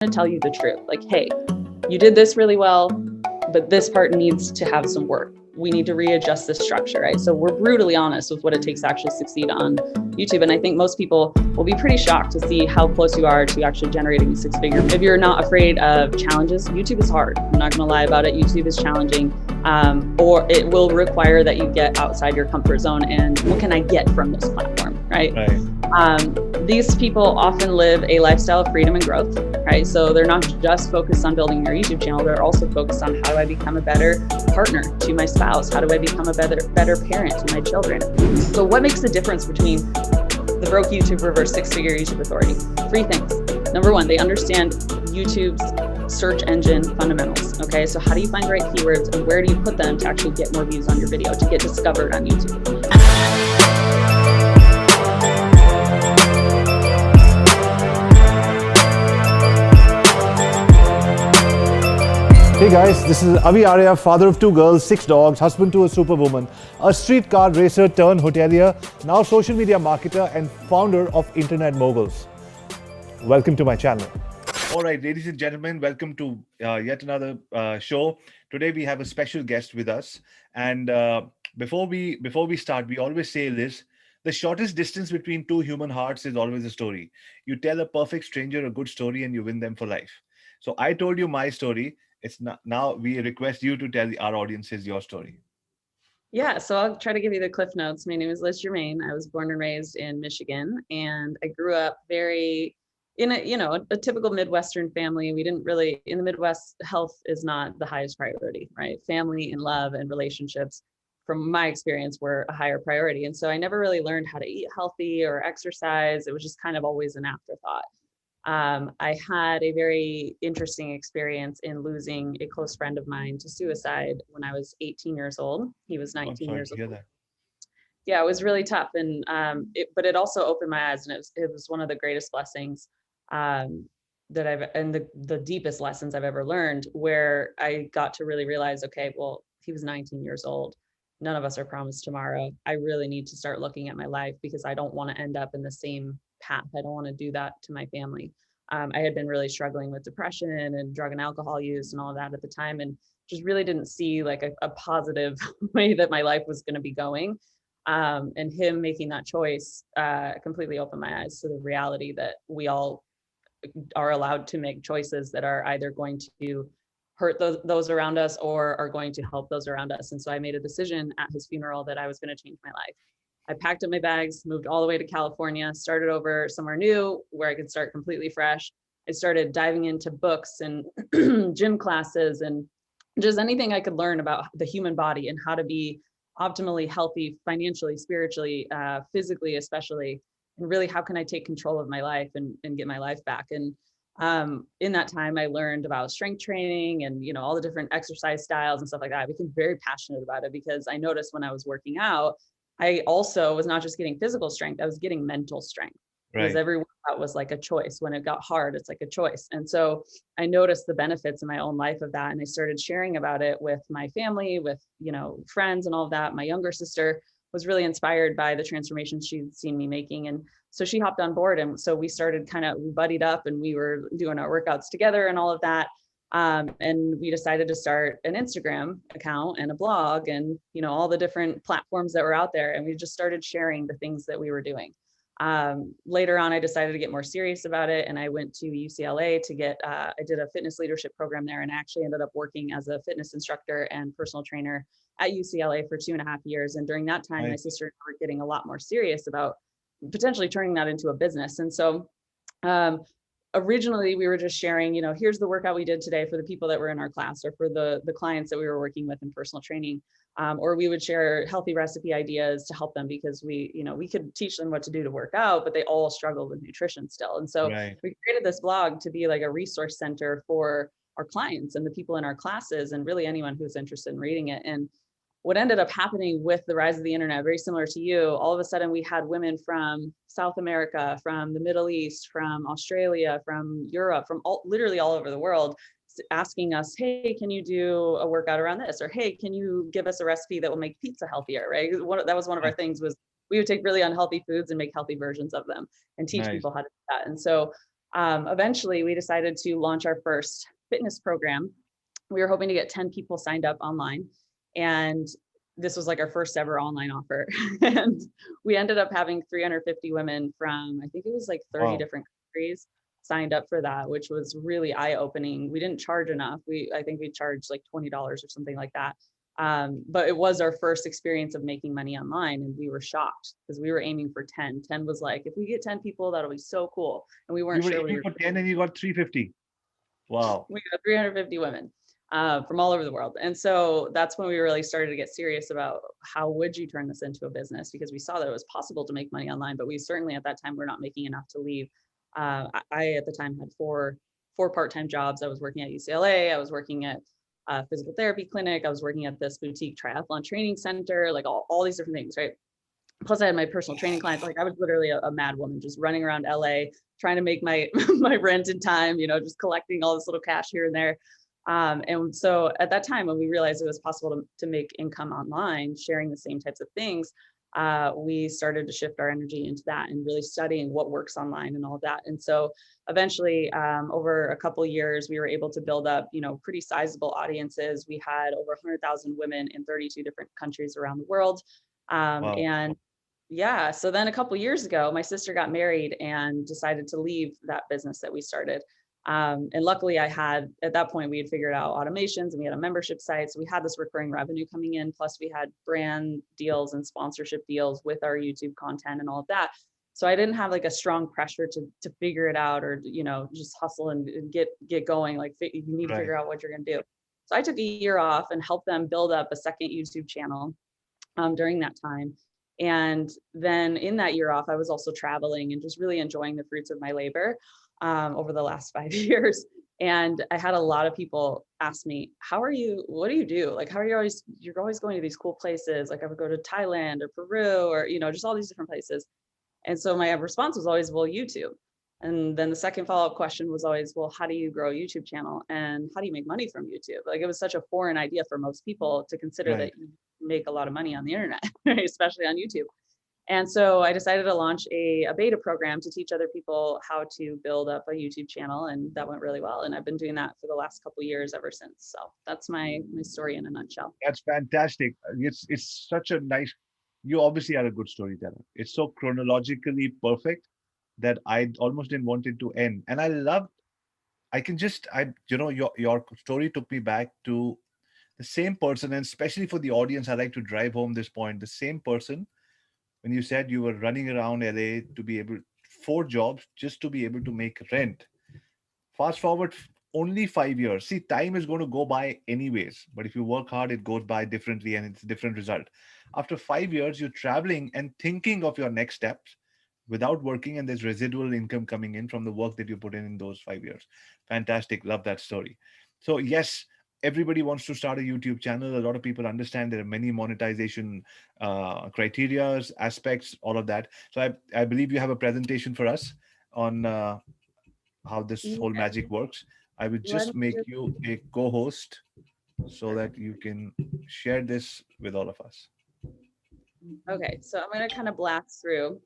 to tell you the truth. Like, hey, you did this really well, but this part needs to have some work. We need to readjust this structure, right? So we're brutally honest with what it takes to actually succeed on YouTube. And I think most people will be pretty shocked to see how close you are to actually generating a six-figure. If you're not afraid of challenges, YouTube is hard. I'm not gonna lie about it. YouTube is challenging, or it will require that you get outside your comfort zone. And what can I get from this platform, right? These people often live a lifestyle of freedom and growth, right? So they're not just focused on building their YouTube channel, they're also focused on how do I become a better partner to my spouse? How do I become a better parent to my children? So what makes the difference between the broke YouTuber versus six-figure YouTube authority? Three things. Number one, they understand YouTube's search engine fundamentals, okay? So how do you find the right keywords and where do you put them to actually get more views on your video, to get discovered on YouTube? Hey guys, this is AskAviArya, father of 2 girls, 6 dogs, husband to a superwoman, a street car racer turned hotelier, now social media marketer and founder of Internet Moguls. Welcome to my channel. All right, ladies and gentlemen, welcome to yet another show. Today we have a special guest with us, and before we start, we always say this: the shortest distance between 2 human hearts is always a story. You tell a perfect stranger a good story and you win them for life. So I told you my story. It's not, now we request you to tell our audiences your story. Yeah, so I'll try to give you the cliff notes. My name is Liz Germain. I was born and raised in Michigan, and I grew up in a typical Midwestern family. We didn't really, in the Midwest, health is not the highest priority, right? Family and love and relationships, from my experience, were a higher priority. And so I never really learned how to eat healthy or exercise. It was just kind of always an afterthought. I had a very interesting experience in losing a close friend of mine to suicide when I was 18 years old. He was 19 years old. Yeah, it was really tough. And but it also opened my eyes, and it was one of the greatest blessings and the deepest lessons I've ever learned, where I got to really realize, okay, well, he was 19 years old. None of us are promised tomorrow. I really need to start looking at my life, because I don't want to end up in the same path. I don't want to do that to my family. I had been really struggling with depression and drug and alcohol use and all of that at the time, and just really didn't see like a positive way that my life was going to be going. And him making that choice completely opened my eyes to the reality that we all are allowed to make choices that are either going to hurt those around us or are going to help those around us. And so I made a decision at his funeral that I was going to change my life. I packed up my bags, moved all the way to California, started over somewhere new where I could start completely fresh. I started diving into books and gym classes and just anything I could learn about the human body and how to be optimally healthy financially, spiritually, physically, especially, and really how can I take control of my life and get my life back. And in that time, I learned about strength training and all the different exercise styles and stuff like that. I became very passionate about it, because I noticed when I was working out, I also was not just getting physical strength, I was getting mental strength. Because every workout was like a choice. When it got hard, it's like a choice. And so I noticed the benefits in my own life of that. And I started sharing about it with my family, with, friends and all of that. My younger sister was really inspired by the transformation she'd seen me making. And so she hopped on board. And so we started we buddied up, and we were doing our workouts together and all of that. And we decided to start an Instagram account and a blog and, all the different platforms that were out there. And we just started sharing the things that we were doing. Later on, I decided to get more serious about it. And I went to UCLA to I did a fitness leadership program there, and actually ended up working as a fitness instructor and personal trainer at UCLA for 2.5 years. And during that time, my sister and I were getting a lot more serious about potentially turning that into a business. And so, originally we were just sharing, here's the workout we did today for the people that were in our class, or for the clients that we were working with in personal training. Or we would share healthy recipe ideas to help them, because we could teach them what to do to work out, but they all struggled with nutrition still. And so we created this blog to be like a resource center for our clients and the people in our classes, and really anyone who's interested in reading it. And what ended up happening with the rise of the internet, very similar to you, all of a sudden we had women from South America, from the Middle East, from Australia, from Europe, from literally all over the world, asking us, hey, can you do a workout around this? Or, hey, can you give us a recipe that will make pizza healthier, right? That was one of our things, was we would take really unhealthy foods and make healthy versions of them and teach people how to do that. And so Eventually, we decided to launch our first fitness program. We were hoping to get 10 people signed up online. And this was like our first ever online offer. And we ended up having 350 women from, I think it was like 30 different countries signed up for that, which was really eye-opening. We didn't charge enough. I think we charged like $20 or something like that. But it was our first experience of making money online, and we were shocked because we were aiming for 10. 10 was like, if we get 10 people, that'll be so cool. And we weren't You were sure we aiming were. for 10 and you got 350. Wow. We got 350 women from all over the world. And so that's when we really started to get serious about how would you turn this into a business, because we saw that it was possible to make money online, but we certainly at that time were not making enough to leave. I at the time had four part-time jobs. I was working at UCLA. I was working at a physical therapy clinic. I was working at this boutique triathlon training center, like all these different things, right? Plus I had my personal training clients. Like I was literally a mad woman, just running around LA, trying to make my my rent in time, just collecting all this little cash here and there. And so at that time, when we realized it was possible to make income online, sharing the same types of things, we started to shift our energy into that and really studying what works online and all of that. And so eventually, over a couple of years, we were able to build up, pretty sizable audiences. We had over 100,000 women in 32 different countries around the world. Wow. And yeah, so then a couple of years ago, my sister got married and decided to leave that business that we started. And luckily at that point, we had figured out automations and we had a membership site. So we had this recurring revenue coming in, plus we had brand deals and sponsorship deals with our YouTube content and all of that. So I didn't have like a strong pressure to figure it out or, just hustle and get going. Like you need to figure out what you're going to do. So I took a year off and helped them build up a second YouTube channel during that time. And then in that year off, I was also traveling and just really enjoying the fruits of my labor over the last 5 years. And I had a lot of people ask me, what do you do? Like, you're always going to these cool places. Like I would go to Thailand or Peru or, just all these different places. And so my response was always, well, YouTube. And then the second follow-up question was always, well, how do you grow a YouTube channel? And how do you make money from YouTube? Like it was such a foreign idea for most people to consider that you make a lot of money on the internet, especially on YouTube. And so I decided to launch a beta program to teach other people how to build up a YouTube channel. And that went really well. And I've been doing that for the last couple of years ever since. So that's my story in a nutshell. That's fantastic. It's such a nice, you obviously are a good storyteller. It's so chronologically perfect that I almost didn't want it to end. And your story took me back to the same person, and especially for the audience, I like to drive home this point. The same person, when you said you were running around LA to be able, 4 jobs just to be able to make rent. Fast forward only 5 years. See, time is going to go by anyways, but if you work hard, it goes by differently and it's a different result. After 5 years, you're traveling and thinking of your next steps without working, and there's residual income coming in from the work that you put in those 5 years. Fantastic. Love that story. So yes, everybody wants to start a YouTube channel. A lot of people understand there are many monetization criteria, aspects, all of that. So I believe you have a presentation for us on how this whole magic works. I would just make you a co-host so that you can share this with all of us. Okay, so I'm going to kind of blast through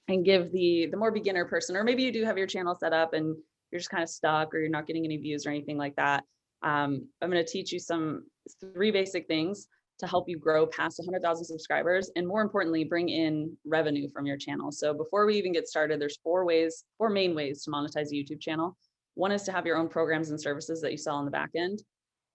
and give the more beginner person, or maybe you do have your channel set up and you're just kind of stuck or you're not getting any views or anything like that. I'm going to teach you 3 basic things to help you grow past 100,000 subscribers, and more importantly, bring in revenue from your channel. So before we even get started, there's 4 main ways to monetize a YouTube channel. One is to have your own programs and services that you sell on the back end.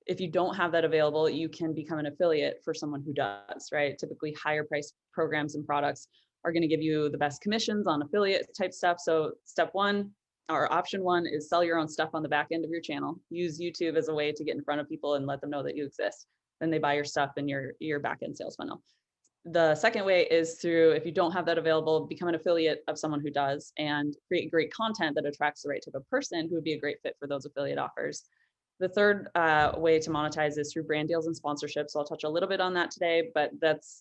If you don't have that available, you can become an affiliate for someone who does, right? Typically higher price programs and products are going to give you the best commissions on affiliate type stuff. So step 1, or option 1, is sell your own stuff on the back end of your channel. Use YouTube as a way to get in front of people and let them know that you exist. Then they buy your stuff in your back end sales funnel. The second way is through, if you don't have that available, become an affiliate of someone who does and create great content that attracts the right type of person who would be a great fit for those affiliate offers. The third way to monetize is through brand deals and sponsorships. So I'll touch a little bit on that today, but that's,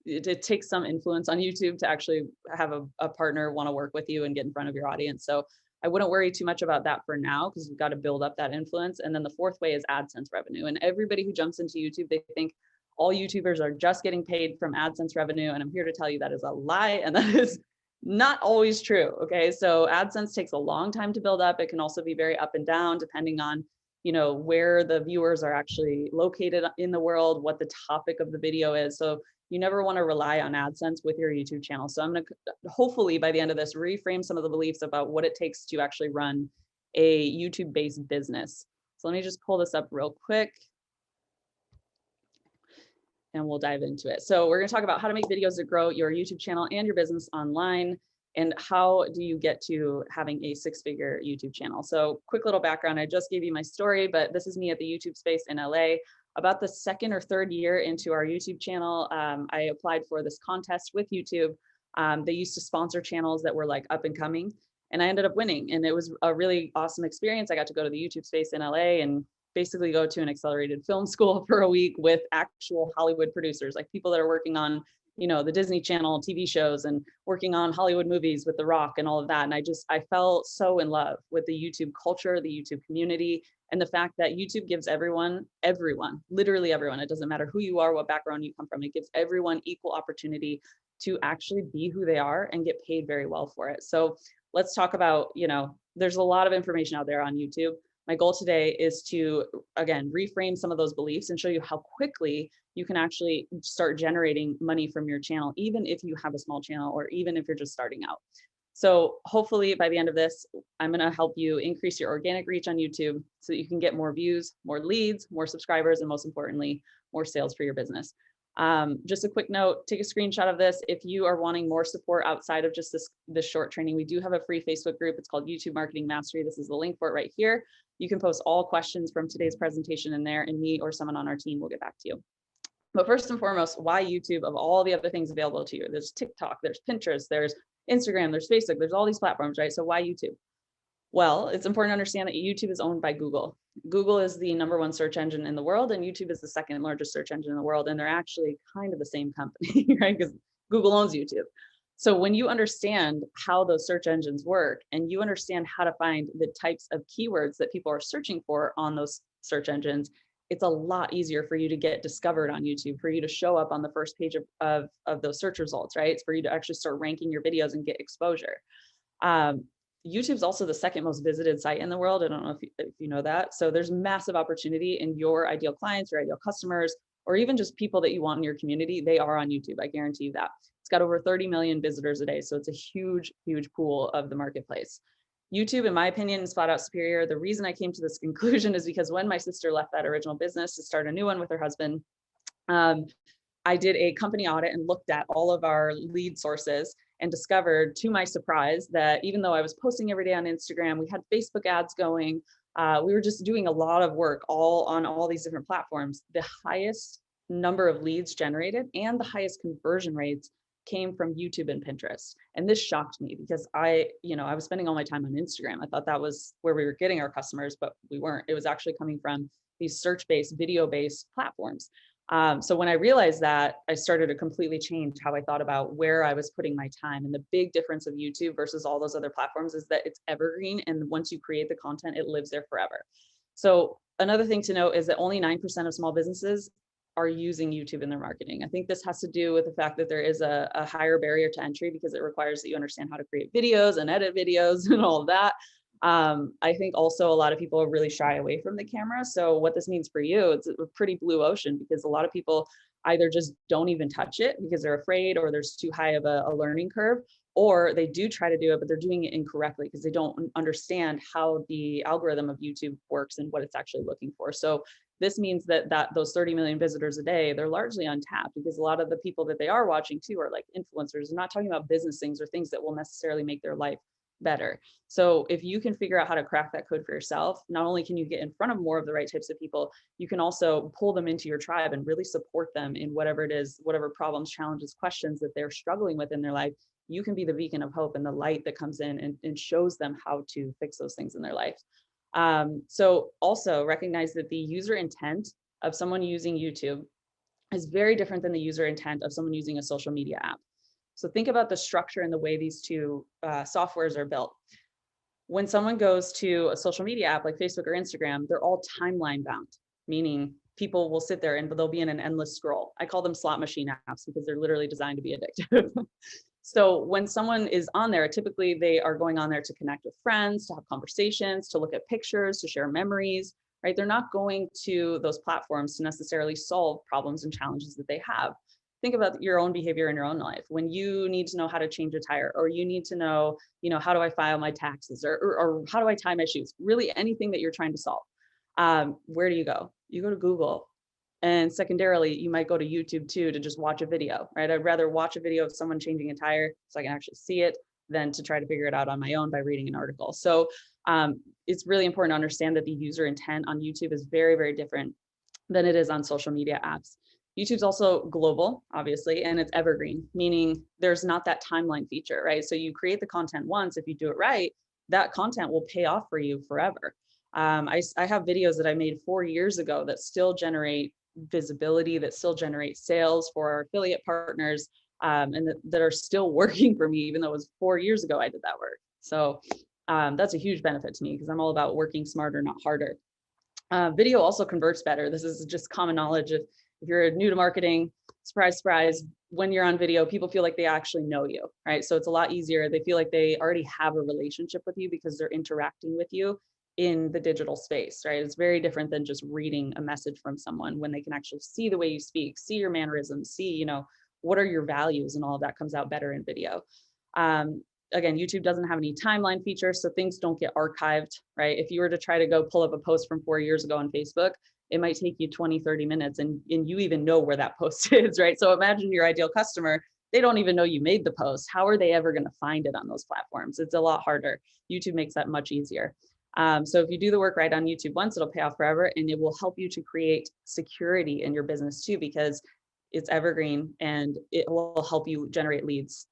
it takes some influence on YouTube to actually have a partner want to work with you and get in front of your audience. So I wouldn't worry too much about that for now, because we've got to build up that influence. And then the fourth way is AdSense revenue. And everybody who jumps into YouTube, they think all YouTubers are just getting paid from AdSense revenue. And I'm here to tell you that is a lie. And that is Not always true. Okay. So AdSense takes a long time to build up. It can also be very up and down depending on, where the viewers are actually located in the world, what the topic of the video is. So you never want to rely on AdSense with your YouTube channel. So I'm going to hopefully by the end of this reframe some of the beliefs about what it takes to actually run a YouTube based business. So let me just pull this up real quick and we'll dive into it. So we're going to talk about how to make videos that grow your YouTube channel and your business online, and how do you get to having a six-figure YouTube channel. So quick little background, I just gave you my story, but this is me at the YouTube space in LA. About the second or third year into our YouTube channel, I applied for this contest with YouTube. They used to sponsor channels that were like up and coming, and I ended up winning. And it was a really awesome experience. I got to go to the YouTube space in LA and basically go to an accelerated film school for a week with actual Hollywood producers, like people that are working on, the Disney Channel TV shows and working on Hollywood movies with The Rock and all of that. And I fell so in love with the YouTube culture, the YouTube community, and the fact that YouTube gives everyone, literally everyone, it doesn't matter who you are, what background you come from, it gives everyone equal opportunity to actually be who they are and get paid very well for it. So let's talk about, there's a lot of information out there on YouTube. My goal today is to, again, reframe some of those beliefs and show you how quickly you can actually start generating money from your channel, even if you have a small channel or even if you're just starting out. So hopefully by the end of this, I'm going to help you increase your organic reach on YouTube so that you can get more views, more leads, more subscribers, and most importantly, more sales for your business. Just a quick note, take a screenshot of this. If you are wanting more support outside of just this short training, we do have a free Facebook group. It's called YouTube Marketing Mastery. This is the link for it right here. You can post all questions from today's presentation in there, and me or someone on our team will get back to you. But first and foremost, why YouTube of all the other things available to you? There's TikTok, there's Pinterest, there's Instagram, there's Facebook, there's all these platforms, right? So why YouTube? Well, it's important to understand that YouTube is owned by Google. Google is the #1 search engine in the world, and YouTube is the second largest search engine in the world. And they're actually kind of the same company, right? Because Google owns YouTube. So when you understand how those search engines work and you understand how to find the types of keywords that people are searching for on those search engines, it's a lot easier for you to get discovered on YouTube, for you to show up on the first page of those search results, right? It's for you to actually start ranking your videos and get exposure. YouTube's also the second most visited site in the world. I don't know if you know that. So there's massive opportunity, in your ideal clients, your ideal customers, or even just people that you want in your community. They are on YouTube. I guarantee you that. It's got over 30 million visitors a day. So it's a huge, huge pool of the marketplace. YouTube, in my opinion, is flat out superior. The reason I came to this conclusion is because when my sister left that original business to start a new one with her husband, I did a company audit and looked at all of our lead sources and discovered, to my surprise, that even though I was posting every day on Instagram, we had Facebook ads going, we were just doing a lot of work on all these different platforms. The highest number of leads generated and the highest conversion rates came from YouTube and Pinterest. And this shocked me because I was spending all my time on Instagram. I thought that was where we were getting our customers, but we weren't. It was actually coming from these search-based, video-based platforms. So when I realized that, I started to completely change how I thought about where I was putting my time. And the big difference of YouTube versus all those other platforms is that it's evergreen. And once you create the content, it lives there forever. So another thing to note is that only 9% of small businesses are using YouTube in their marketing. I think this has to do with the fact that there is a higher barrier to entry because it requires that you understand how to create videos and edit videos and all of that. I think also a lot of people really shy away from the camera. So what this means for you, it's a pretty blue ocean, because a lot of people either just don't even touch it because they're afraid, or there's too high of a learning curve, or they do try to do it, but they're doing it incorrectly because they don't understand how the algorithm of YouTube works and what it's actually looking for. So this means that those 30 million visitors a day, they're largely untapped, because a lot of the people that they are watching too are like influencers. They're not talking about business things or things that will necessarily make their life better. So if you can figure out how to crack that code for yourself, not only can you get in front of more of the right types of people, you can also pull them into your tribe and really support them in whatever it is, whatever problems, challenges, questions that they're struggling with in their life. You can be the beacon of hope and the light that comes in and shows them how to fix those things in their life. So also recognize that the user intent of someone using YouTube is very different than the user intent of someone using a social media app. So think about the structure and the way these two softwares are built. When someone goes to a social media app like Facebook or Instagram, they're all timeline bound, meaning people will sit there and they'll be in an endless scroll. I call them slot machine apps because they're literally designed to be addictive. So when someone is on there, typically they are going on there to connect with friends, to have conversations, to look at pictures, to share memories, right? They're not going to those platforms to necessarily solve problems and challenges that they have. Think about your own behavior in your own life. When you need to know how to change a tire, or you need to know, how do I file my taxes, or how do I tie my shoes? Really anything that you're trying to solve. Where do you go? You go to Google. And secondarily, you might go to YouTube too to just watch a video, right? I'd rather watch a video of someone changing a tire so I can actually see it than to try to figure it out on my own by reading an article. So it's really important to understand that the user intent on YouTube is very, very different than it is on social media apps. YouTube's also global, obviously, and it's evergreen, meaning there's not that timeline feature, right? So you create the content once, if you do it right, that content will pay off for you forever. I have videos that I made 4 years ago that still generate visibility, that still generate sales for our affiliate partners, and that are still working for me, even though it was 4 years ago I did that work. So that's a huge benefit to me because I'm all about working smarter, not harder. Video also converts better. This is just common knowledge. If you're new to marketing, surprise, surprise, when you're on video, people feel like they actually know you, right? So it's a lot easier. They feel like they already have a relationship with you because they're interacting with you in the digital space, right? It's very different than just reading a message from someone when they can actually see the way you speak, see your mannerisms, see, what are your values, and all of that comes out better in video. Again, YouTube doesn't have any timeline features, so things don't get archived, right? If you were to try to go pull up a post from 4 years ago on Facebook, it might take you 20, 30 minutes and you even know where that post is, right? So imagine your ideal customer, they don't even know you made the post. How are they ever going to find it on those platforms? It's a lot harder. YouTube makes that much easier. So if you do the work right on YouTube once, it'll pay off forever, and it will help you to create security in your business too, because it's evergreen and it will help you generate leads,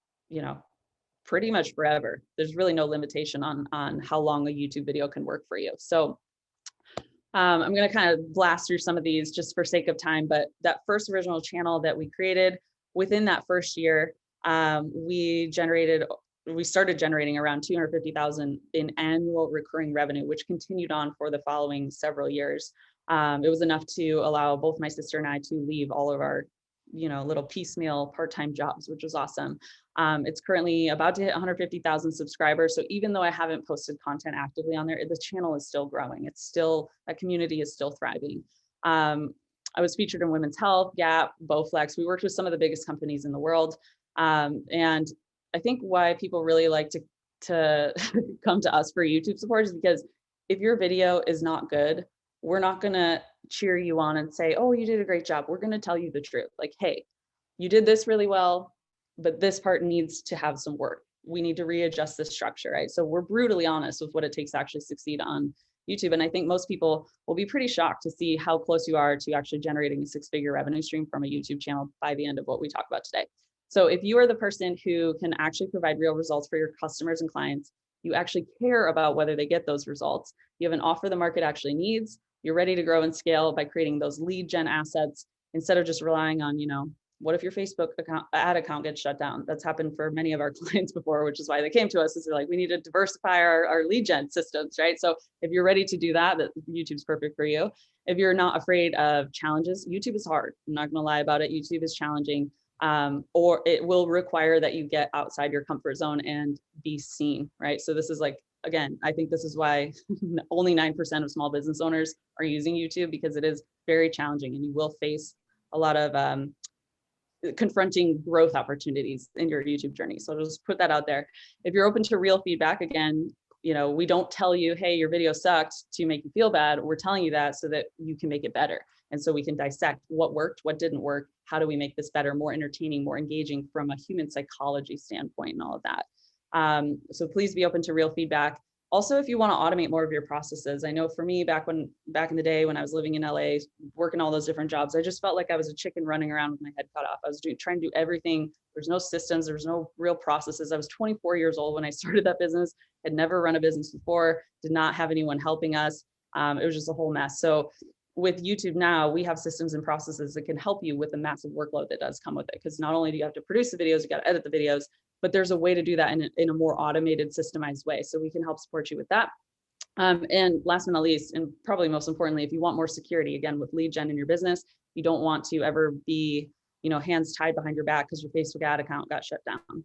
pretty much forever. There's really no limitation on how long a YouTube video can work for you. So I'm going to kind of blast through some of these just for sake of time, but that first original channel that we created, within that first year, we started generating around 250,000 in annual recurring revenue, which continued on for the following several years. It was enough to allow both my sister and I to leave all of our, little piecemeal part-time jobs, which was awesome. It's currently about to hit 150,000 subscribers. So even though I haven't posted content actively on there, the channel is still growing. That community is still thriving. I was featured in Women's Health, Gap, Bowflex. We worked with some of the biggest companies in the world. And I think why people really like to come to us for YouTube support is because if your video is not good, we're not going to cheer you on and say, oh, you did a great job. We're going to tell you the truth. Like, hey, you did this really well, but this part needs to have some work. We need to readjust this structure, right? So we're brutally honest with what it takes to actually succeed on YouTube. And I think most people will be pretty shocked to see how close you are to actually generating a 6-figure revenue stream from a YouTube channel by the end of what we talk about today. So if you are the person who can actually provide real results for your customers and clients, you actually care about whether they get those results, you have an offer the market actually needs, you're ready to grow and scale by creating those lead gen assets instead of just relying on, what if your Facebook ad account gets shut down? That's happened for many of our clients before, which is why they came to us, is they're like, we need to diversify our lead gen systems, right? So if you're ready to do that, YouTube's perfect for you. If you're not afraid of challenges, YouTube is hard. I'm not gonna lie about it. YouTube is challenging. Or it will require that you get outside your comfort zone and be seen, right? So this is like, again, I think this is why only 9% of small business owners are using YouTube, because it is very challenging and you will face a lot of confronting growth opportunities in your YouTube journey. So just put that out there. If you're open to real feedback, again, we don't tell you, hey, your video sucked to make you feel bad. We're telling you that so that you can make it better. And so we can dissect what worked, what didn't work, how do we make this better, more entertaining, more engaging from a human psychology standpoint and all of that. So please be open to real feedback. Also, if you want to automate more of your processes, I know for me, back in the day when I was living in LA, working all those different jobs, I just felt like I was a chicken running around with my head cut off. I was trying to do everything. There's no systems, there's no real processes. I was 24 years old when I started that business, had never run a business before, did not have anyone helping us. It was just a whole mess. So with YouTube now, we have systems and processes that can help you with the massive workload that does come with it. Because not only do you have to produce the videos, you got to edit the videos, but there's a way to do that in a more automated, systemized way. So we can help support you with that. And last but not least, and probably most importantly, if you want more security, again, with lead gen in your business, you don't want to ever be, hands tied behind your back because your Facebook ad account got shut down.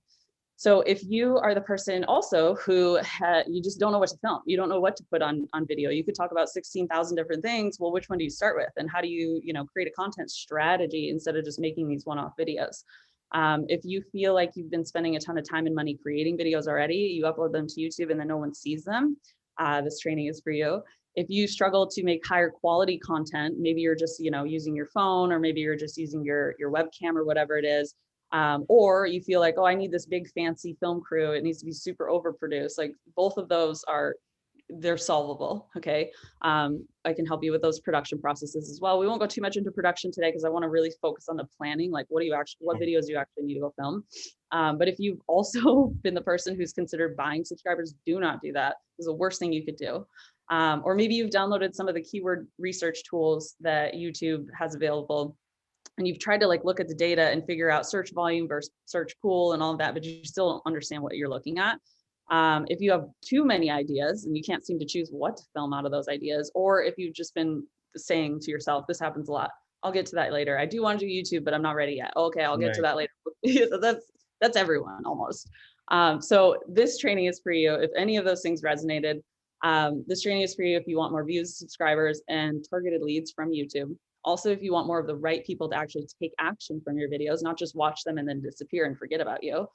So if you are the person also who you just don't know what to film, you don't know what to put on video, you could talk about 16,000 different things. Well, which one do you start with? And how do you, create a content strategy instead of just making these one-off videos? If you feel like you've been spending a ton of time and money creating videos already, you upload them to YouTube and then no one sees them, this training is for you. If you struggle to make higher quality content, maybe you're just, using your phone, or maybe you're just using your webcam or whatever it is, or you feel like, oh, I need this big fancy film crew, it needs to be super overproduced. Like both of those they're solvable. Okay. I can help you with those production processes as well. We won't go too much into production today because I want to really focus on the planning, like what videos do you actually need to go film. But if you've also been the person who's considered buying subscribers, do not do that. It's the worst thing you could do. Or maybe you've downloaded some of the keyword research tools that YouTube has available, and you've tried to look at the data and figure out search volume versus search pool and all of that, but you still don't understand what you're looking at. If you have too many ideas and you can't seem to choose what to film out of those ideas, or if you've just been saying to yourself, this happens a lot, I'll get to that later. I do want to do YouTube, but I'm not ready yet. Okay, I'll get to that later. That's everyone almost. So this training is for you. If any of those things resonated, this training is for you if you want more views, subscribers, and targeted leads from YouTube. Also, if you want more of the right people to actually take action from your videos, not just watch them and then disappear and forget about you.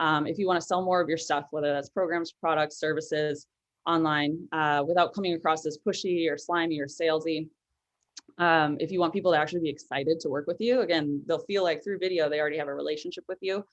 If you want to sell more of your stuff, whether that's programs, products, services online, without coming across as pushy or slimy or salesy. If you want people to actually be excited to work with you, again, they'll feel like through video, they already have a relationship with you,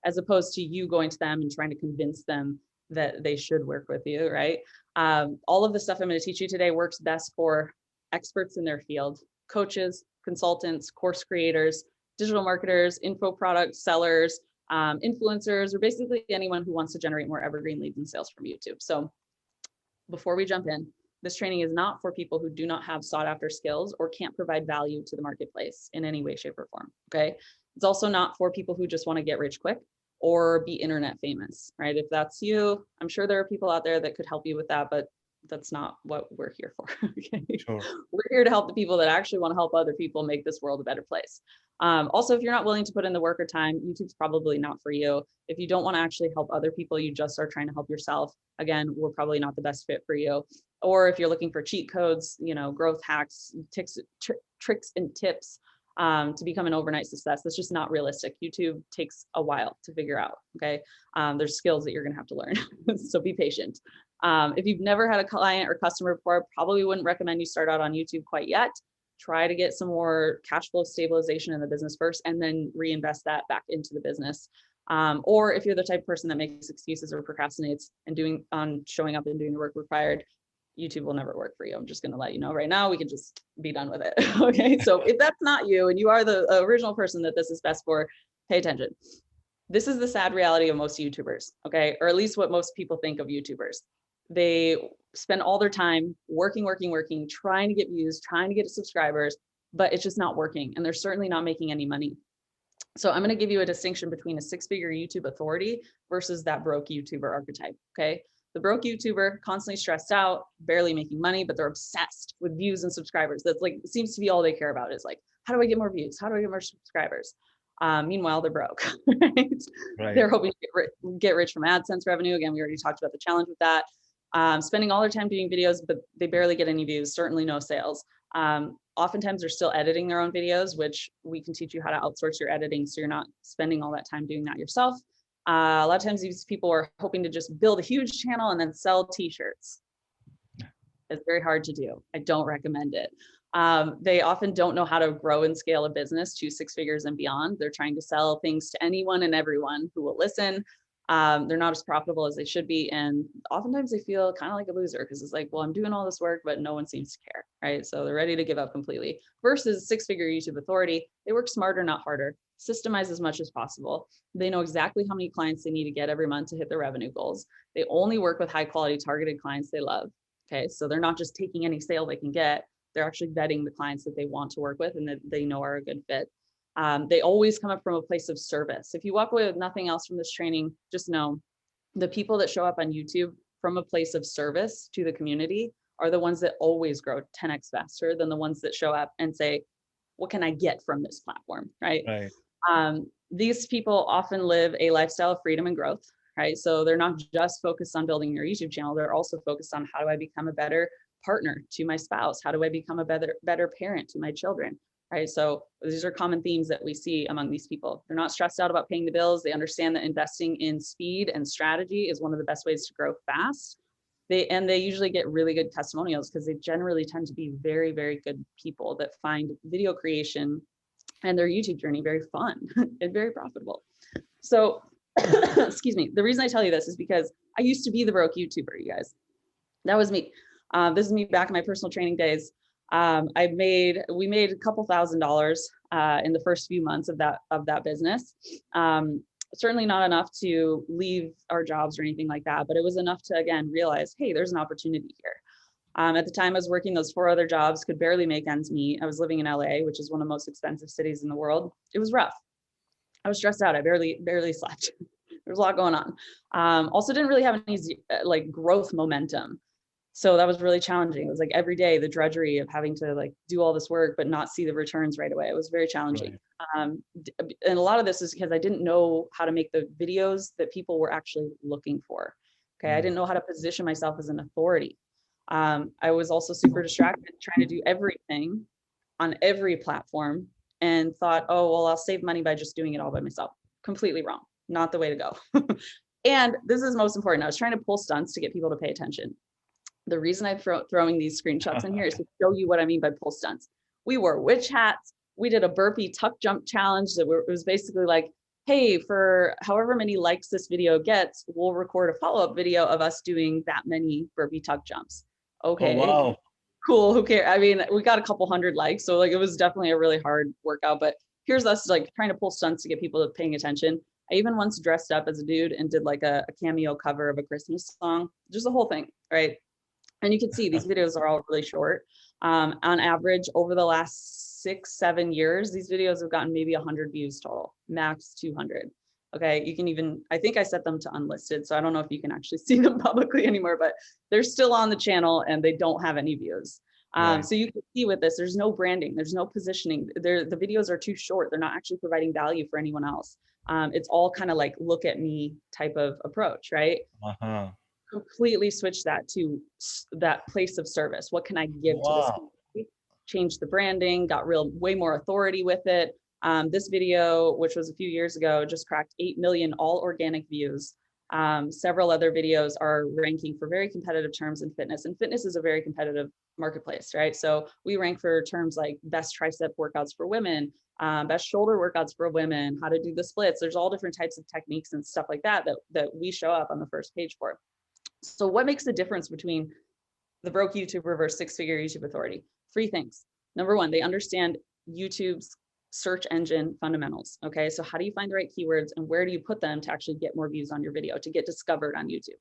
as opposed to you going to them and trying to convince them that they should work with you, right? All of the stuff I'm going to teach you today works best for experts in their field, coaches, consultants, course creators, digital marketers, info product sellers, influencers, or basically anyone who wants to generate more evergreen leads and sales from YouTube. So before we jump in, this training is not for people who do not have sought after skills or can't provide value to the marketplace in any way, shape, or form. Okay. It's also not for people who just want to get rich quick or be internet famous, right? If that's you, I'm sure there are people out there that could help you with that, but that's not what we're here for. Okay. Sure. We're here to help the people that actually want to help other people make this world a better place. Also, if you're not willing to put in the work or time, YouTube's probably not for you. If you don't want to actually help other people, you just are trying to help yourself, again, we're probably not the best fit for you. Or if you're looking for cheat codes, growth hacks, tricks and tips to become an overnight success, that's just not realistic. YouTube takes a while to figure out. Okay. There's skills that you're going to have to learn. So be patient. If you've never had a client or customer before, I probably wouldn't recommend you start out on YouTube quite yet. Try to get some more cash flow stabilization in the business first, and then reinvest that back into the business. Or if you're the type of person that makes excuses or procrastinates and showing up and doing the work required, YouTube will never work for you. I'm just going to let you know right now, we can just be done with it. Okay. So if that's not you and you are the original person that this is best for, pay attention. This is the sad reality of most YouTubers. Okay. Or at least what most people think of YouTubers. They spend all their time working, trying to get views, trying to get subscribers, but it's just not working. And they're certainly not making any money. So I'm going to give you a distinction between a six-figure YouTube authority versus that broke YouTuber archetype. Okay. The broke YouTuber, constantly stressed out, barely making money, but they're obsessed with views and subscribers. That's it seems to be all they care about is how do I get more views? How do I get more subscribers? Meanwhile, they're broke, right? They're hoping to get rich from AdSense revenue. Again, we already talked about the challenge with that. Spending all their time doing videos, but they barely get any views, certainly no sales. Oftentimes they're still editing their own videos, which we can teach you how to outsource your editing so you're not spending all that time doing that yourself. A lot of times these people are hoping to just build a huge channel and then sell t-shirts. It's very hard to do. I don't recommend it. They often don't know how to grow and scale a business to 6 figures and beyond. They're trying to sell things to anyone and everyone who will listen. They're not as profitable as they should be. And oftentimes they feel kind of like a loser because it's well, I'm doing all this work, but no one seems to care, right? So they're ready to give up completely. Versus 6-figure YouTube authority, they work smarter, not harder, systemize as much as possible. They know exactly how many clients they need to get every month to hit their revenue goals. They only work with high quality targeted clients they love. Okay, so they're not just taking any sale they can get. They're actually vetting the clients that they want to work with and that they know are a good fit. They always come up from a place of service. If you walk away with nothing else from this training, just know the people that show up on YouTube from a place of service to the community are the ones that always grow 10x faster than the ones that show up and say, what can I get from this platform, right? These people often live a lifestyle of freedom and growth. right? So they're not just focused on building your YouTube channel. They're also focused on, how do I become a better partner to my spouse? How do I become a better parent to my children? Right. So these are common themes that we see among these people. They're not stressed out about paying the bills. They understand that investing in speed and strategy is one of the best ways to grow fast. They usually get really good testimonials because they generally tend to be very, very good people that find video creation and their YouTube journey very fun and very profitable. So, excuse me. The reason I tell you this is because I used to be the broke YouTuber, you guys. That was me. This is me back in my personal training days. We made a couple $1,000s in the first few months of that business. Certainly not enough to leave our jobs or anything like that, but it was enough to, again, realize, hey, there's an opportunity here. At the time I was working those 4 other jobs, could barely make ends meet. I was living in LA, which is one of the most expensive cities in the world. It was rough. I was stressed out. I barely slept. There was a lot going on. Also didn't really have any like growth momentum. So that was really challenging. It was like every day, the drudgery of having to like do all this work, but not see the returns right away. It was very challenging. Right. And a lot of this is because I didn't know how to make the videos that people were actually looking for. Okay. I didn't know how to position myself as an authority. I was also super distracted trying to do everything on every platform and thought, oh, well, I'll save money by just doing it all by myself. Completely wrong. Not the way to go. And this is most important. I was trying to pull stunts to get people to pay attention. The reason I'm throwing these screenshots in here is to show you what I mean by pull stunts. We wore witch hats. We did a burpee tuck jump challenge that it was basically like, hey, for however many likes this video gets, we'll record a follow-up video of us doing that many burpee tuck jumps. Okay. Oh, wow. Cool. Who cares? I mean, we got a couple hundred likes. So like, it was definitely a really hard workout, but here's us like trying to pull stunts to get people to paying attention. I even once dressed up as a dude and did like a cameo cover of a Christmas song, just the whole thing. Right. And you can see these videos are all really short. On average, over the last 6-7 years, these videos have gotten maybe 100 views total, max 200. Okay, you can even, I think I set them to unlisted, so I don't know if you can actually see them publicly anymore, but they're still on the channel and they don't have any views. Right. So you can see with this, there's no branding, there's no positioning. The videos are too short. They're not actually providing value for anyone else. It's all kind of like look at me type of approach, right? Completely switch that to that place of service. What can I give to this community? Change the branding, got way more authority with it. This video, which was a few years ago, just cracked 8 million all organic views. Several other videos are ranking for very competitive terms in fitness, and fitness is a very competitive marketplace, right? So we rank for terms like best tricep workouts for women, best shoulder workouts for women, how to do the splits. There's all different types of techniques and stuff like that we show up on the first page for. So what makes the difference between the broke YouTuber versus six-figure YouTube authority? 3 things. Number 1, they understand YouTube's search engine fundamentals. Okay, so how do you find the right keywords and where do you put them to actually get more views on your video, to get discovered on YouTube?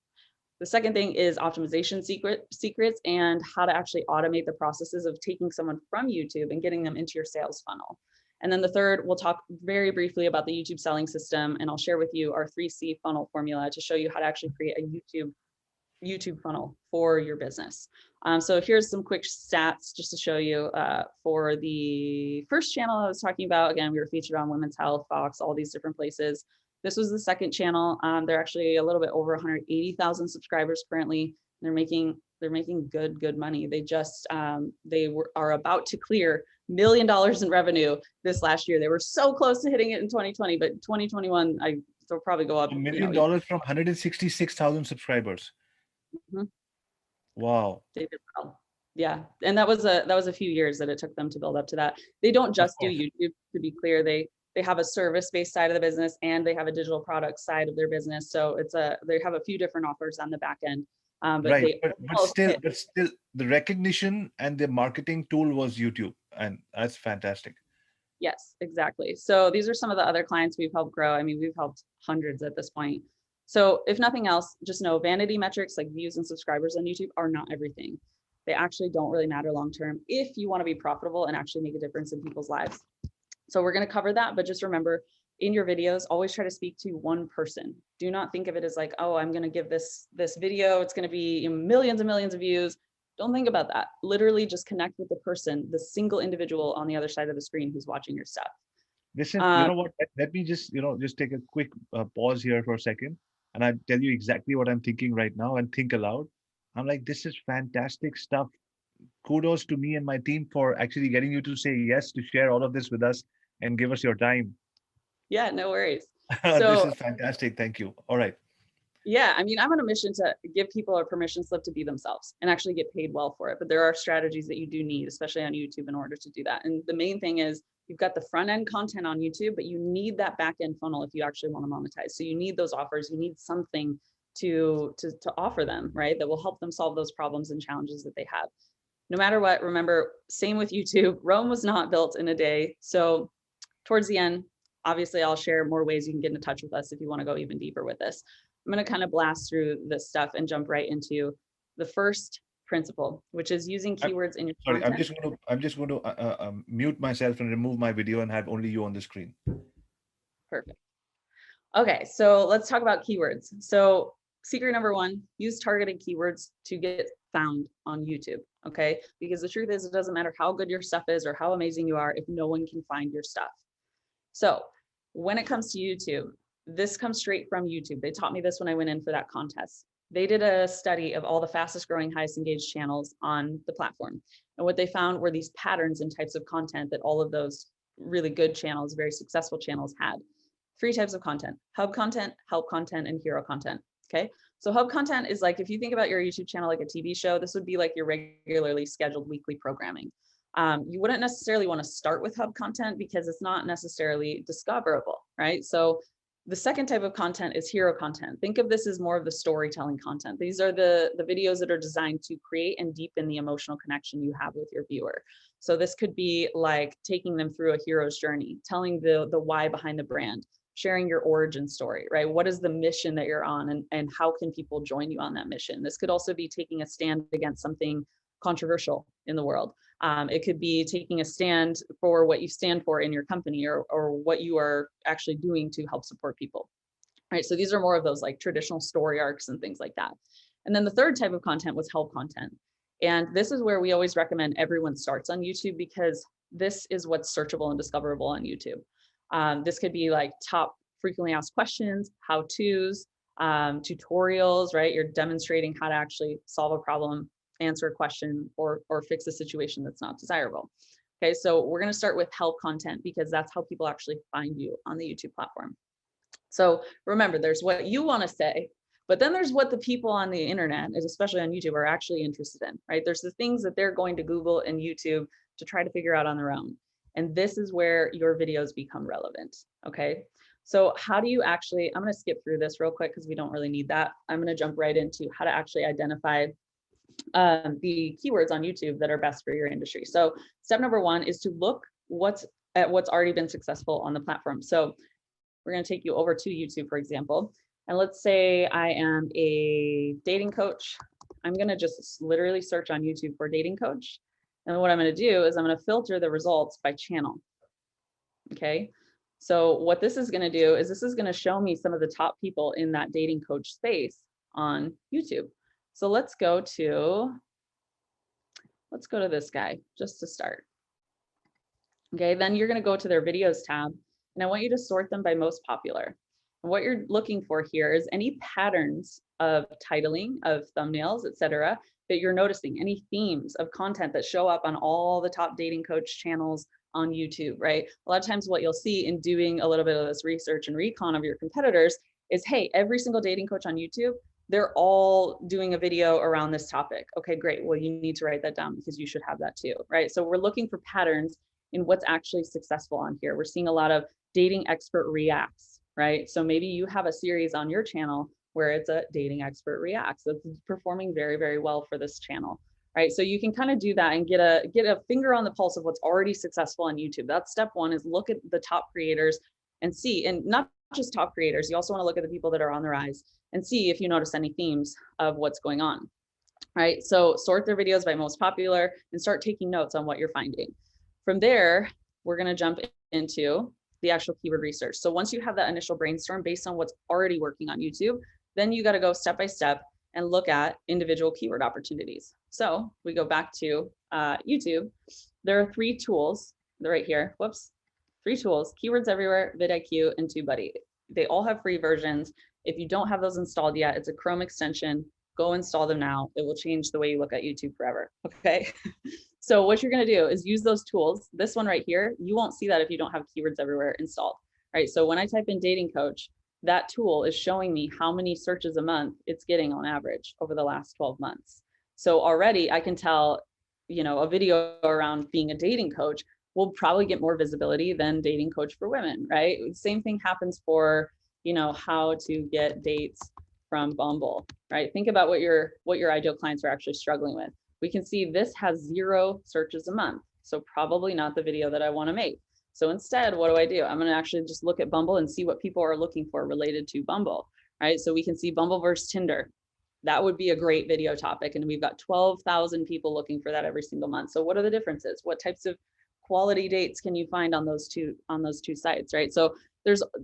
The second thing is optimization secrets and how to actually automate the processes of taking someone from YouTube and getting them into your sales funnel. And then the third, we'll talk very briefly about the YouTube selling system, and I'll share with you our 3C funnel formula to show you how to actually create a YouTube funnel for your business. So here's some quick stats just to show you for the first channel I was talking about. Again, we were featured on Women's Health, Fox, all these different places. This was the second channel. They're actually a little bit over 180,000 subscribers currently. They're making good money. They just are about to clear $1 million in revenue this last year. They were so close to hitting it in 2020, but 2021 they'll probably go up $1 million from 166,000 subscribers. Mm-hmm. Wow. They did well. Yeah. And that was a few years that it took them to build up to that. They don't just do YouTube, to be clear. They have a service-based side of the business and they have a digital product side of their business. So they have a few different offers on the back end. But still the recognition and the marketing tool was YouTube, and that's fantastic. Yes, exactly. So these are some of the other clients we've helped grow. I mean, we've helped hundreds at this point. So if nothing else, just know vanity metrics like views and subscribers on YouTube are not everything. They actually don't really matter long-term if you want to be profitable and actually make a difference in people's lives. So we're going to cover that, but just remember in your videos, always try to speak to one person. Do not think of it as like, oh, I'm going to give this video, it's going to be millions and millions of views. Don't think about that. Literally just connect with the person, the single individual on the other side of the screen who's watching your stuff. Listen, you know what? Let me just take a quick pause here for a second. and I tell you exactly what I'm thinking right now and think aloud. I'm like, this is fantastic stuff. Kudos to me and my team for actually getting you to say yes to share all of this with us and give us your time. Yeah, no worries. This So is fantastic. Thank you. All right. yeah, I mean, I'm on a mission to give people a permission slip to be themselves and actually get paid well for it. But there are strategies that you do need, especially on YouTube, in order to do that. And the main thing is you've got the front end content on YouTube, but you need that back end funnel if you actually want to monetize. So you need those offers. You need something to offer them, right? That will help them solve those problems and challenges that they have. No matter what, remember, same with YouTube. Rome was not built in a day. So towards the end, obviously, I'll share more ways you can get in touch with us if you want to go even deeper with this. I'm going to kind of blast through this stuff and jump right into the first principle, which is using keywords in your Sorry, content. I'm just going to mute myself and remove my video and have only you on the screen. Perfect. Okay, so let's talk about keywords. So secret number one, use targeted keywords to get found on YouTube, okay? Because the truth is, it doesn't matter how good your stuff is or how amazing you are if no one can find your stuff. So when it comes to YouTube, this comes straight from YouTube. They taught me this when I went in for that contest. They did a study of all the fastest growing, highest engaged channels on the platform. And what they found were these patterns and types of content that all of those really good channels, very successful channels had. 3 types of content: hub content, help content, and hero content. Okay. So hub content is like, if you think about your YouTube channel like a TV show, this would be like your regularly scheduled weekly programming. You wouldn't necessarily want to start with hub content because it's not necessarily discoverable, right? So the second type of content is hero content. Think of this as more of the storytelling content. These are the videos that are designed to create and deepen the emotional connection you have with your viewer. So this could be like taking them through a hero's journey, telling the why behind the brand, sharing your origin story, right? What is the mission that you're on, and how can people join you on that mission? This could also be taking a stand against something controversial in the world. It could be taking a stand for what you stand for in your company, or what you are actually doing to help support people. All right, so these are more of those like traditional story arcs and things like that. And then the third type of content was help content. And this is where we always recommend everyone starts on YouTube, because this is what's searchable and discoverable on YouTube. This could be like top frequently asked questions, how-tos, tutorials, right? You're demonstrating how to actually solve a problem, answer a question, or fix a situation that's not desirable. Okay, so we're going to start with help content because that's how people actually find you on the YouTube platform. So remember, there's what you want to say, but then there's what the people on the internet, and especially on YouTube, are actually interested in, right? There's the things that they're going to Google and YouTube to try to figure out on their own. And this is where your videos become relevant, okay? So how do you actually, I'm going to skip through this real quick because we don't really need that. I'm going to jump right into how to actually identify the keywords on YouTube that are best for your industry. So step number one is to look at what's already been successful on the platform. So we're going to take you over to YouTube, for example, and let's say I am a dating coach. I'm going to just literally search on YouTube for dating coach. And what I'm going to do is I'm going to filter the results by channel. Okay. So what this is going to do is this is going to show me some of the top people in that dating coach space on YouTube. So let's go to this guy just to start. Okay, then you're going to go to their videos tab, and I want you to sort them by most popular. And what you're looking for here is any patterns of titling, of thumbnails, etc., that you're noticing, any themes of content that show up on all the top dating coach channels on YouTube, right? A lot of times what you'll see in doing a little bit of this research and recon of your competitors is, hey, every single dating coach on YouTube, they're all doing a video around this topic. Okay, great. Well, you need to write that down because you should have that too, right? So we're looking for patterns in what's actually successful on here. We're seeing a lot of dating expert reacts, right? So maybe you have a series on your channel where it's a dating expert reacts. That's performing very, very well for this channel, right? So you can kind of do that and get a finger on the pulse of what's already successful on YouTube. That's step one, is look at the top creators and see, and not just top creators, you also want to look at the people that are on the rise and see if you notice any themes of what's going on, right? So sort their videos by most popular and start taking notes on what you're finding. From there, we're going to jump into the actual keyword research. So once you have that initial brainstorm based on what's already working on YouTube, then you got to go step by step and look at individual keyword opportunities. So we go back to YouTube. There are 3 tools. They're right here. Whoops. 3 tools: Keywords Everywhere, vidIQ, and TubeBuddy. They all have free versions. If you don't have those installed yet, it's a Chrome extension. Go install them now. It will change the way you look at YouTube forever. Okay. So what you're going to do is use those tools. This one right here, you won't see that if you don't have keywords everywhere installed, right? So when I type in dating coach, that tool is showing me how many searches a month it's getting on average over the last 12 months. So already I can tell, you know, a video around being a dating coach will probably get more visibility than dating coach for women, right? Same thing happens for, you know, how to get dates from Bumble, right? Think about what your ideal clients are actually struggling with. We can see this has 0 searches a month. So probably not the video that I want to make. So instead, what do? I'm going to actually just look at Bumble and see what people are looking for related to Bumble, right? So we can see Bumble versus Tinder. That would be a great video topic. And we've got 12,000 people looking for that every single month. So what are the differences? What types of quality dates can you find on those two sites, right? So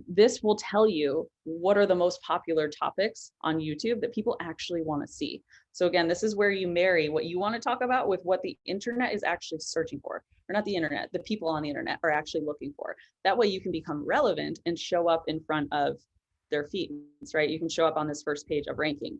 this will tell you what are the most popular topics on YouTube that people actually want to see. So again, this is where you marry what you want to talk about with what the internet is actually searching for, or not the internet, the people on the internet are actually looking for. That way you can become relevant and show up in front of their feeds, right? You can show up on this first page of ranking.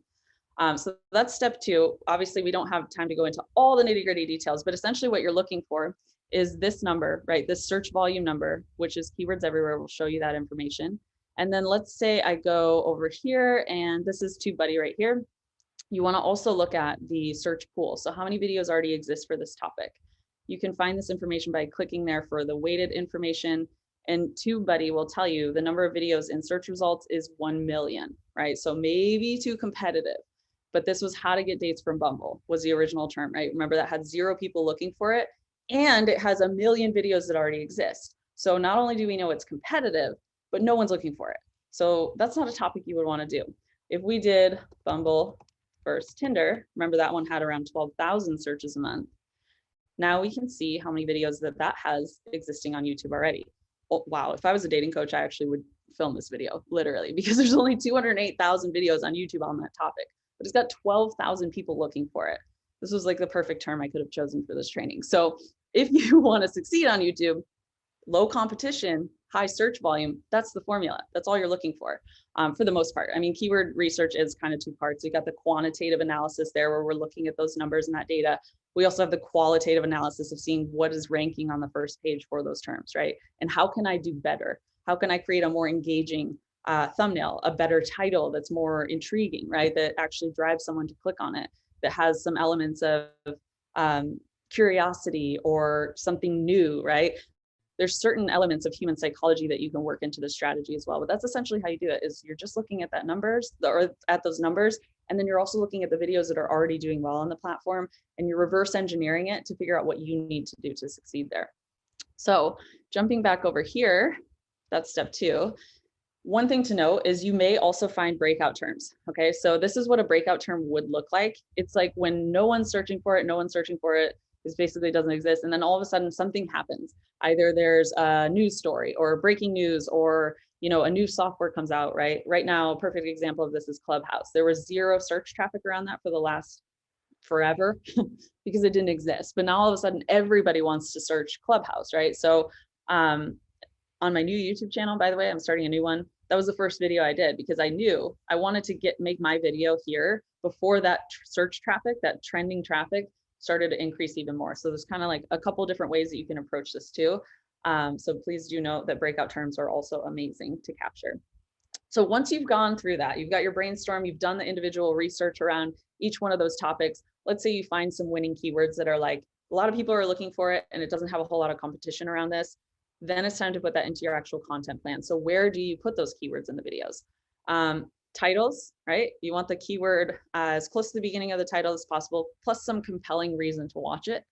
So that's step 2. Obviously, we don't have time to go into all the nitty-gritty details, but essentially what you're looking for is this number, right? This search volume number, which is Keywords Everywhere, will show you that information. And then let's say I go over here, and this is TubeBuddy right here. You want to also look at the search pool. So how many videos already exist for this topic? You can find this information by clicking there for the weighted information, and TubeBuddy will tell you the number of videos in search results is 1 million, right? So maybe too competitive, but this was how to get dates from Bumble was the original term, right? Remember that had 0 people looking for it, and it has 1 million videos that already exist. So not only do we know it's competitive, but no one's looking for it. So that's not a topic you would want to do. If we did Bumble versus Tinder, remember that one had around 12,000 searches a month. Now we can see how many videos that has existing on YouTube already. Oh, wow, if I was a dating coach, I actually would film this video, literally, because there's only 208,000 videos on YouTube on that topic, but it's got 12,000 people looking for it. This was like the perfect term I could have chosen for this training. So if you want to succeed on YouTube, low competition, high search volume, that's the formula. That's all you're looking for the most part. I mean, keyword research is kind of 2 parts. You got the quantitative analysis there where we're looking at those numbers and that data. We also have the qualitative analysis of seeing what is ranking on the first page for those terms, right? And how can I do better? How can I create a more engaging thumbnail, a better title that's more intriguing, right? That actually drives someone to click on it, that has some elements of curiosity or something new, right? There's certain elements of human psychology that you can work into the strategy as well. But that's essentially how you do it, is you're just looking at those numbers, and then you're also looking at the videos that are already doing well on the platform, and you're reverse engineering it to figure out what you need to do to succeed there. So jumping back over here, that's step 2. One thing to note is you may also find breakout terms. Okay, so this is what a breakout term would look like. It's like when no one's searching for it, this basically doesn't exist. And then all of a sudden something happens. Either there's a news story or breaking news, or, you know, a new software comes out, right? Right now, a perfect example of this is Clubhouse. There was 0 search traffic around that for the last forever because it didn't exist. But now all of a sudden everybody wants to search Clubhouse, right? So on my new YouTube channel, by the way, I'm starting a new one. That was the first video I did because I knew I wanted to make my video here before that search traffic, that trending traffic, started to increase even more. So there's kind of like a couple different ways that you can approach this too. So please do note that breakout terms are also amazing to capture. So once you've gone through that, you've got your brainstorm, you've done the individual research around each one of those topics. Let's say you find some winning keywords that are like, a lot of people are looking for it and it doesn't have a whole lot of competition around this. Then it's time to put that into your actual content plan. So where do you put those keywords in the videos? Titles, right? You want the keyword as close to the beginning of the title as possible, plus some compelling reason to watch it.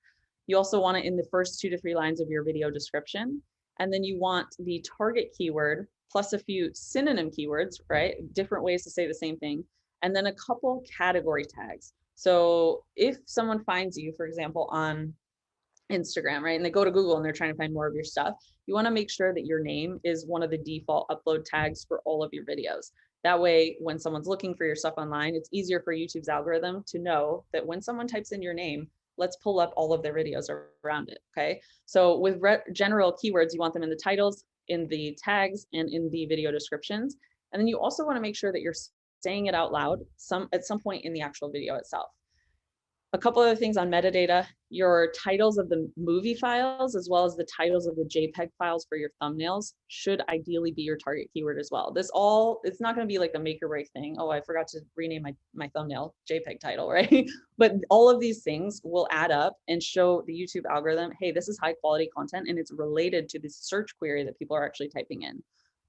You also want it in the first 2 to 3 lines of your video description. And then you want the target keyword plus a few synonym keywords, right? Different ways to say the same thing. And then a couple category tags. So if someone finds you, for example, on Instagram, right, and they go to Google and they're trying to find more of your stuff, you want to make sure that your name is one of the default upload tags for all of your videos. That way, when someone's looking for your stuff online, it's easier for YouTube's algorithm to know that when someone types in your name, let's pull up all of their videos around it, okay? So with general keywords, you want them in the titles, in the tags, and in the video descriptions. And then you also want to make sure that you're saying it out loud at some point in the actual video itself. A couple other things on metadata, your titles of the movie files, as well as the titles of the JPEG files for your thumbnails should ideally be your target keyword as well. It's not going to be like a make or break thing. Oh, I forgot to rename my thumbnail JPEG title, right? But all of these things will add up and show the YouTube algorithm, hey, this is high quality content and it's related to the search query that people are actually typing in.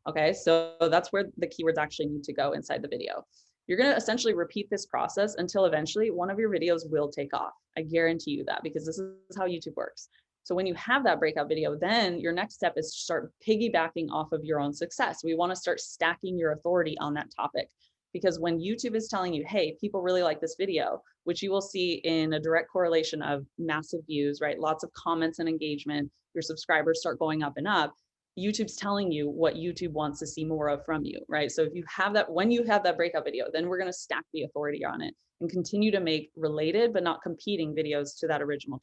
Okay, so that's where the keywords actually need to go inside the video. You're going to essentially repeat this process until eventually one of your videos will take off. I guarantee you that, because this is how YouTube works. So when you have that breakout video, then your next step is to start piggybacking off of your own success. We want to start stacking your authority on that topic, because when YouTube is telling you, hey, people really like this video, which you will see in a direct correlation of massive views, right? Lots of comments and engagement, your subscribers start going up and up. YouTube's telling you what YouTube wants to see more of from you, right? So if you have that, when you have that breakout video, then we're going to stack the authority on it and continue to make related but not competing videos to that original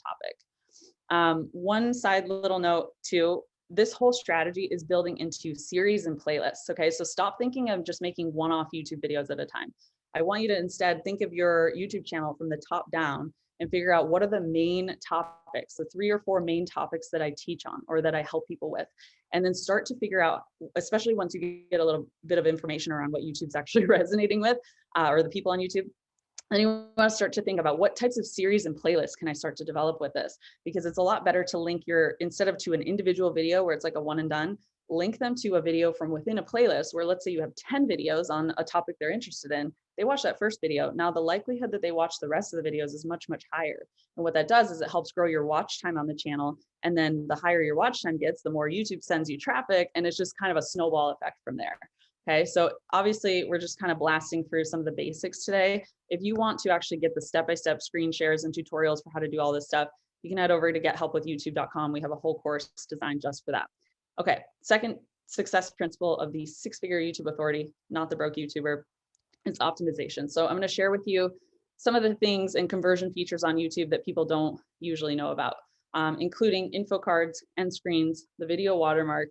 topic. One side little note too, this whole strategy is building into series and playlists. Okay, so stop thinking of just making one-off YouTube videos at a time. I want you to instead think of your YouTube channel from the top down and figure out what are the main topics, the 3 or 4 main topics that I teach on or that I help people with. And then start to figure out, especially once you get a little bit of information around what YouTube's actually resonating with, or the people on YouTube, then you want to start to think about what types of series and playlists can I start to develop with this? Because it's a lot better to link instead of to an individual video where it's like a one and done, link them to a video from within a playlist where, let's say you have 10 videos on a topic they're interested in. They watch that first video. Now the likelihood that they watch the rest of the videos is much, much higher. And what that does is it helps grow your watch time on the channel. And then the higher your watch time gets, the more YouTube sends you traffic. And it's just kind of a snowball effect from there. Okay, so obviously we're just kind of blasting through some of the basics today. If you want to actually get the step-by-step screen shares and tutorials for how to do all this stuff, you can head over to gethelpwithyoutube.com. We have a whole course designed just for that. Okay, second success principle of the 6-figure YouTube authority, not the broke YouTuber, is optimization. So I'm going to share with you some of the things and conversion features on YouTube that people don't usually know about, including info cards, end screens, the video watermark,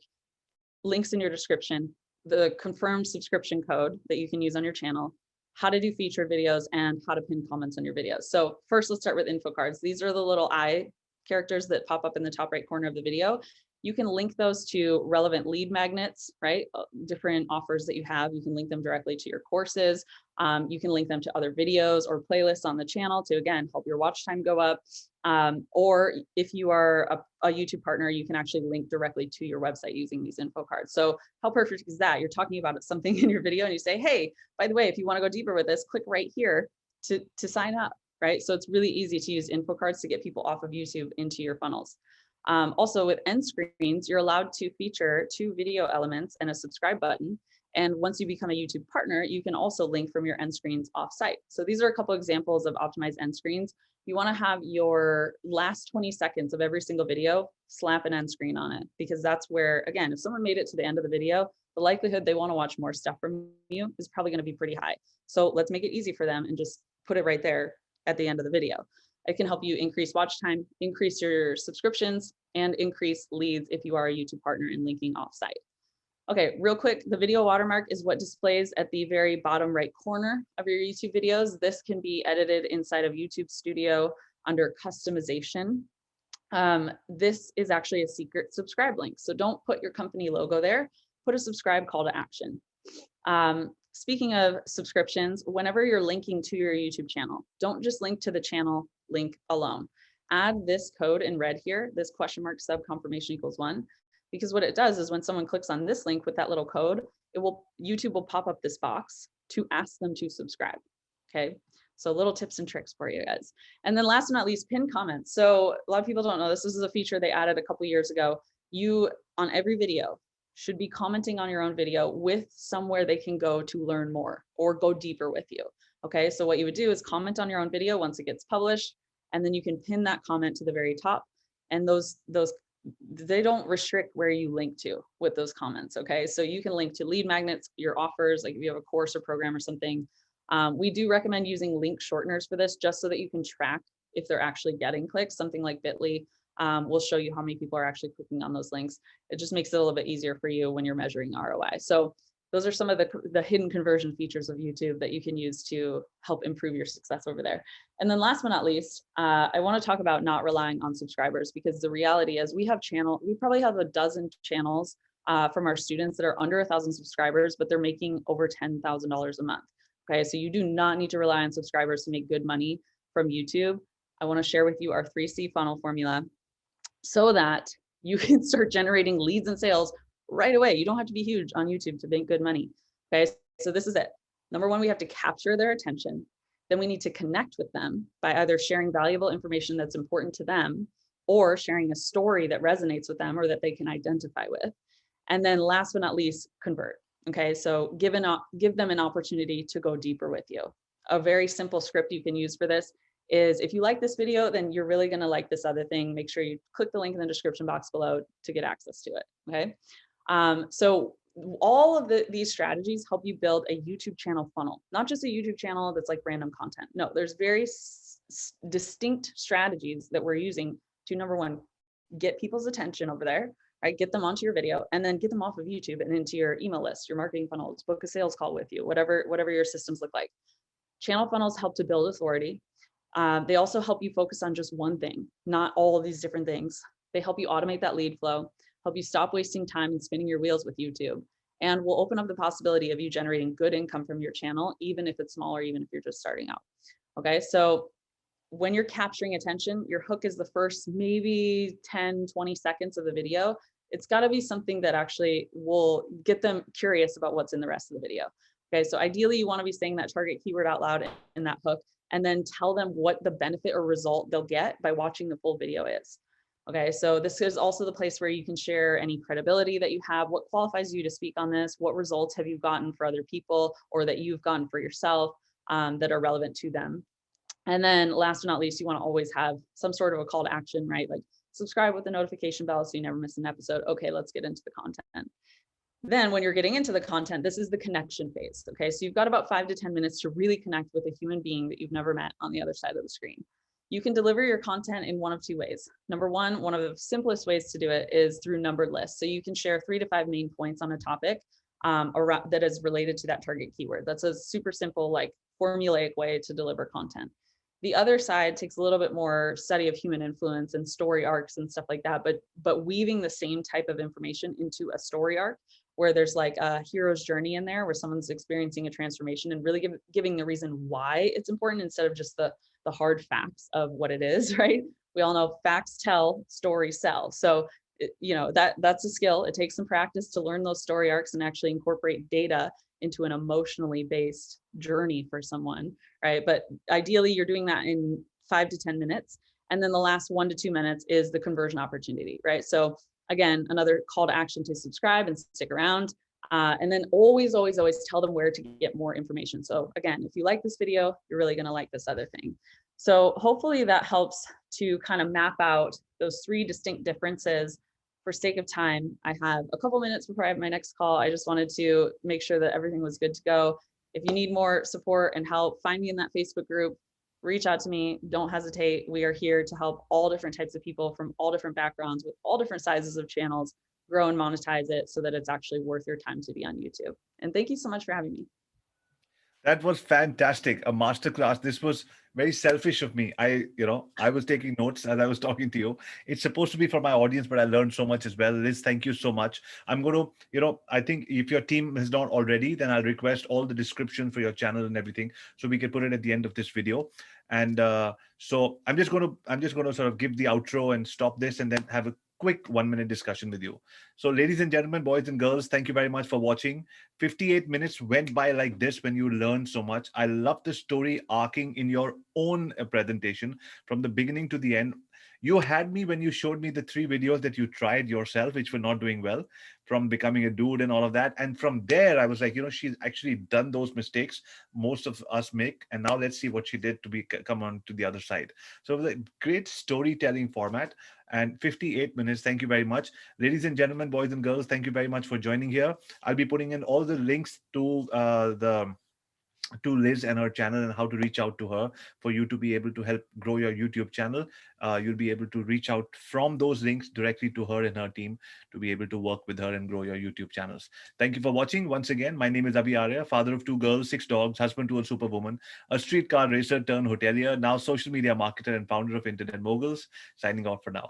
links in your description, the confirmed subscription code that you can use on your channel, how to do featured videos, and how to pin comments on your videos. So first, let's start with info cards. These are the little eye characters that pop up in the top right corner of the video. You can link those to relevant lead magnets, right? Different offers that you have, you can link them directly to your courses. You can link them to other videos or playlists on the channel to, again, help your watch time go up. Or if you are a YouTube partner, you can actually link directly to your website using these info cards. So how perfect is that? You're talking about something in your video and you say, hey, by the way, if you want to go deeper with this, click right here to sign up, right? So it's really easy to use info cards to get people off of YouTube into your funnels. Also with end screens, you're allowed to feature 2 video elements and a subscribe button. And once you become a YouTube partner, you can also link from your end screens offsite. So these are a couple examples of optimized end screens. You want to have your last 20 seconds of every single video, slap an end screen on it, because that's where, again, if someone made it to the end of the video, the likelihood they want to watch more stuff from you is probably going to be pretty high. So let's make it easy for them and just put it right there at the end of the video. It can help you increase watch time, increase your subscriptions, and increase leads if you are a YouTube partner and linking offsite. Okay, real quick, the video watermark is what displays at the very bottom right corner of your YouTube videos. This can be edited inside of YouTube Studio under customization. This is actually a secret subscribe link. So don't put your company logo there, put a subscribe call to action. Speaking of subscriptions, whenever you're linking to your YouTube channel, don't just link to the channel link alone. Add this code in red here, this question mark sub confirmation equals 1, because what it does is when someone clicks on this link with that little code, YouTube will pop up this box to ask them to subscribe. Okay, so little tips and tricks for you guys. And then last but not least, pin comments. So a lot of people don't know this. This is a feature they added a couple years ago. You, on every video, should be commenting on your own video with somewhere they can go to learn more or go deeper with you. Okay, so what you would do is comment on your own video once it gets published, and then you can pin that comment to the very top. And those they don't restrict where you link to with those comments. Okay, so you can link to lead magnets, your offers, like if you have a course or program or something. We do recommend using link shorteners for this, just so that you can track if they're actually getting clicks. Something like Bitly will show you how many people are actually clicking on those links. It just makes it a little bit easier for you when you're measuring ROI. So Those are some of the hidden conversion features of YouTube that you can use to help improve your success over there. And then last but not least, I want to talk about not relying on subscribers, because the reality is we probably have a dozen channels from our students that are under 1,000 subscribers, but they're making over $10,000 a month. Okay, so you do not need to rely on subscribers to make good money from YouTube. I want to share with you our 3C funnel formula so that you can start generating leads and sales right away. You don't have to be huge on YouTube to make good money. Okay, so this is it. Number one, we have to capture their attention. Then we need to connect with them by either sharing valuable information that's important to them or sharing a story that resonates with them or that they can identify with. And then last but not least, convert. Okay, so give them an opportunity to go deeper with you. A very simple script you can use for this is, if you like this video, then you're really gonna like this other thing. Make sure you click the link in the description box below to get access to it, okay? So all of these strategies help you build a YouTube channel funnel, not just a YouTube channel that's like random content. No, there's very distinct strategies that we're using to, number one, get people's attention over there, right? Get them onto your video, and then get them off of YouTube and into your email list, your marketing funnels, book a sales call with you, whatever your systems look like. Channel funnels help to build authority. They also help you focus on just one thing, not all of these different things. They help you automate that lead flow, help you stop wasting time and spinning your wheels with YouTube, and will open up the possibility of you generating good income from your channel, even if it's small or even if you're just starting out. Okay, so when you're capturing attention, your hook is the first maybe 10, 20 seconds of the video. It's got to be something that actually will get them curious about what's in the rest of the video. Okay, so ideally you want to be saying that target keyword out loud in that hook, and then tell them what the benefit or result they'll get by watching the full video is. Okay, so this is also the place where you can share any credibility that you have, what qualifies you to speak on this, what results have you gotten for other people or that you've gotten for yourself that are relevant to them. And then last but not least, you want to always have some sort of a call to action, right? Like subscribe with the notification bell so you never miss an episode. Okay, let's get into the content. Then when you're getting into the content, this is the connection phase. Okay, so you've got about 5 to 10 minutes to really connect with a human being that you've never met on the other side of the screen. You can deliver your content in one of two ways. Number one, one of the simplest ways to do it is through numbered lists. So you can share 3 to 5 main points on a topic that is related to that target keyword. That's a super simple, like formulaic way to deliver content. The other side takes a little bit more study of human influence and story arcs and stuff like that, but weaving the same type of information into a story arc where there's like a hero's journey in there where someone's experiencing a transformation and really giving the reason why it's important instead of just the hard facts of what it is, right? We all know facts tell, stories sell. So, that's a skill. It takes some practice to learn those story arcs and actually incorporate data into an emotionally based journey for someone, right? But ideally you're doing that in 5 to 10 minutes. And then the last 1 to 2 minutes is the conversion opportunity, right? So again, another call to action to subscribe and stick around. And then always, always, always tell them where to get more information. So again, if you like this video, you're really gonna like this other thing. So hopefully that helps to kind of map out those 3 distinct differences. For sake of time, I have a couple minutes before I have my next call. I just wanted to make sure that everything was good to go. If you need more support and help, find me in that Facebook group, reach out to me, don't hesitate. We are here to help all different types of people from all different backgrounds with all different sizes of channels grow and monetize it so that it's actually worth your time to be on YouTube. And thank you so much for having me. That was fantastic. A masterclass. This was very selfish of me. I was taking notes as I was talking to you. It's supposed to be for my audience, but I learned so much as well. Liz, thank you so much. I'm going to, I think if your team has not already, then I'll request all the description for your channel and everything, so we can put it at the end of this video. And so I'm just going to sort of give the outro and stop this and then have a quick 1-minute discussion with you. So ladies and gentlemen, boys and girls, thank you very much for watching. 58 minutes went by like this when you learned so much. I love the story arcing in your own presentation from the beginning to the end. You had me when you showed me the 3 videos that you tried yourself, which were not doing well, from becoming a dude and all of that. And from there, I was like, she's actually done those mistakes most of us make. And now let's see what she did to come on to the other side. So it was a great storytelling format. And 58 minutes. Thank you very much. Ladies and gentlemen, boys and girls, thank you very much for joining here. I'll be putting in all the links to to Liz and her channel and how to reach out to her for you to be able to help grow your YouTube channel, you'll be able to reach out from those links directly to her and her team to be able to work with her and grow your YouTube channels. Thank you for watching. Once again, my name is AskAviArya, father of 2 girls, 6 dogs, husband to a superwoman, a streetcar racer turned hotelier, now social media marketer and founder of Internet Moguls. Signing off for now.